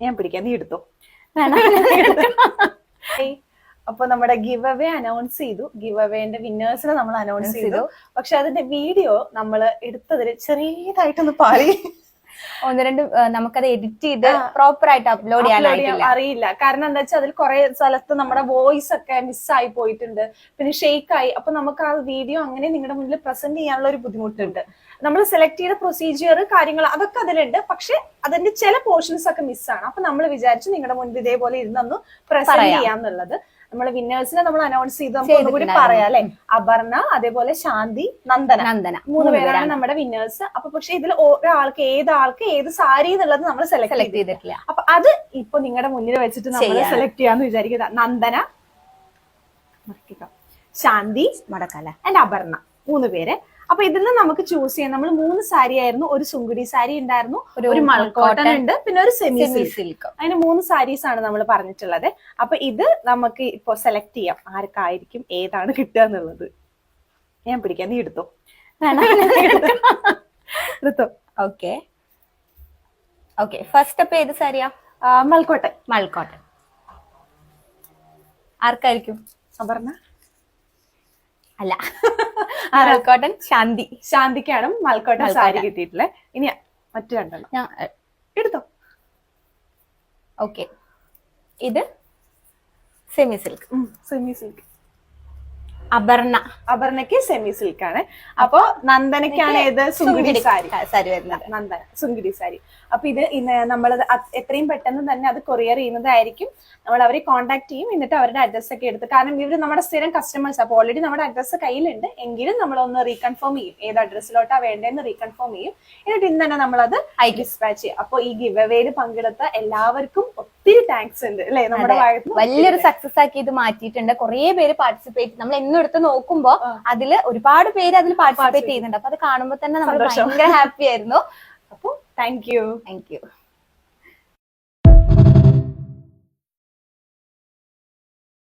ഞാൻ പിടിക്കാം, നീ എടുത്തോ. വേണം. അപ്പൊ നമ്മുടെ ഗിവ് അവേ അനൗൺസ് ചെയ്തു. ഗിവ് അവേന്റെ വിന്നേഴ്സിനെ നമ്മൾ അനൗൺസ് ചെയ്തു. പക്ഷെ അതിന്റെ വീഡിയോ നമ്മൾ എടുത്തതിൽ ചെറിയതായിട്ടൊന്ന് പാടി. ഒന്ന് രണ്ട് നമുക്കത് എഡിറ്റ് ചെയ്ത് പ്രോപ്പർ ആയിട്ട് അപ്ലോഡ് ചെയ്യാൻ അറിയില്ല. കാരണം എന്താ വെച്ചാൽ അതിൽ കുറെ സ്ഥലത്ത് നമ്മുടെ വോയിസ് ഒക്കെ മിസ്സായി പോയിട്ടുണ്ട്, പിന്നെ ഷെയ്ക്ക് ആയി. അപ്പൊ നമുക്ക് ആ വീഡിയോ അങ്ങനെ നിങ്ങളുടെ മുന്നിൽ പ്രസന്റ് ചെയ്യാനുള്ള ഒരു ബുദ്ധിമുട്ടുണ്ട്. നമ്മൾ സെലക്ട് ചെയ്ത പ്രൊസീജിയർ കാര്യങ്ങൾ അതൊക്കെ അതിലുണ്ട്, പക്ഷെ അതിന്റെ ചില പോർഷൻസ് ഒക്കെ മിസ്സാണ്. അപ്പൊ നമ്മൾ വിചാരിച്ചു നിങ്ങളുടെ മുൻപിൽ ഇതേപോലെ ഇരുന്നൊന്ന് പ്രസന്റ് ചെയ്യാന്നുള്ളത്. നമ്മൾ വിന്നേഴ്സിനെ നമ്മൾ അനൗൺസ് ചെയ്ത് നമുക്ക് ഒന്നുകൂടി പറയാം അല്ലെ. അപർണ, അതേപോലെ ശാന്തി, നന്ദന 3 പേരാണ് നമ്മുടെ വിന്നേഴ്സ്. അപ്പൊ പക്ഷെ ഇതിൽ ഒരാൾക്ക് ഏത് സാരി എന്നുള്ളത് നമ്മൾ സെലക്ട് ചെയ്തിട്ടില്ല. അപ്പൊ അത് ഇപ്പൊ നിങ്ങളുടെ മുന്നിൽ വെച്ചിട്ട് നമ്മൾ സെലക്ട് ചെയ്യാന്ന് വിചാരിക്കുക. നന്ദന, ശാന്തി, മടക്കാല ആൻഡ് അപർണ 3 പേര്. അപ്പൊ ഇതിൽ നിന്ന് നമുക്ക് ചൂസ് ചെയ്യാം. നമ്മൾ 3 സാരി ആയിരുന്നു. ഒരു സുങ്കുടി സാരി ഉണ്ടായിരുന്നു, ഒരു മൾക്കോട്ടൺ ഉണ്ട്, പിന്നെ ഒരു സെമി സിൽക്ക്. അതിന് 3 സാരീസ് ആണ് നമ്മൾ പറഞ്ഞിട്ടുള്ളത്. അപ്പൊ ഇത് നമുക്ക് ഇപ്പൊ സെലക്ട് ചെയ്യാം ആർക്കായിരിക്കും ഏതാണ് കിട്ടുക എന്നുള്ളത്. ഞാൻ പിടിക്കാം, നീ എടുത്തോ. എടുത്തോ. Okay okay. ഫസ്റ്റ് അപ്പൊ ഏത് സാരിയാ? മൾക്കോട്ടൺ. ആർക്കായിരിക്കും? അപർണ അല്ല, മൾക്കോട്ടൺ. ശാന്തിക്കാണ് മൾക്കോട്ടൺ സാരി കിട്ടിയിട്ടില്ലേ. ഇനി മറ്റു രണ്ടെണ്ണം ഞാൻ എടുത്തോ. ഓക്കെ, ഇത് സെമി സിൽക്ക്. അപർണയ്ക്ക് സെമി സിൽക്ക് ആണ്. അപ്പൊ നന്ദനയ്ക്കാണ് ഏത്? സുങ്കുടി സാരി വരുന്നത്. നന്ദന സുങ്കുടി സാരി. അപ്പൊ ഇത് നമ്മളത് എത്രയും പെട്ടെന്ന് തന്നെ അത് കൊറിയർ ചെയ്യുന്നതായിരിക്കും. നമ്മൾ അവരെ കോൺടാക്ട് ചെയ്യും, എന്നിട്ട് അവരുടെ അഡ്രസ് ഒക്കെ എടുത്ത്, കാരണം ഇവര് നമ്മുടെ സ്ഥിരം കസ്റ്റമേഴ്സ്. അപ്പൊ ഓൾറെഡി നമ്മുടെ അഡ്രസ്സ് കയ്യിലുണ്ട്, എങ്കിലും നമ്മളൊന്ന് റീകൺഫേം ചെയ്യും, ഏത് അഡ്രസ്സിലോട്ടാ വേണ്ടതെന്ന് റീകൺഫേം ചെയ്യും. എന്നിട്ട് ഇന്ന് തന്നെ നമ്മളത് ഡിസ്പാച്ച് ചെയ്യും. അപ്പൊ ഈ ഗിവ് അവേയിൽ പങ്കെടുത്ത എല്ലാവർക്കും ഒത്തിരി താങ്ക്സ് ഉണ്ട് അല്ലെ. നമ്മുടെ വലിയൊരു സക്സസ് ആക്കി ഇത് മാറ്റിയിട്ടുണ്ട്. കുറെ പേര് പാർട്ടിസിപ്പേറ്റ്, നമ്മൾ എന്നും എടുത്ത് നോക്കുമ്പോ അതില് ഒരുപാട് പേര് അതിൽ പാർട്ടിസിപ്പേറ്റ് ചെയ്യുന്നുണ്ട്. അപ്പൊ അത് കാണുമ്പോ തന്നെ നമ്മൾ ഭയങ്കര ഹാപ്പി ആയിരുന്നു. അപ്പൊ താങ്ക് യു.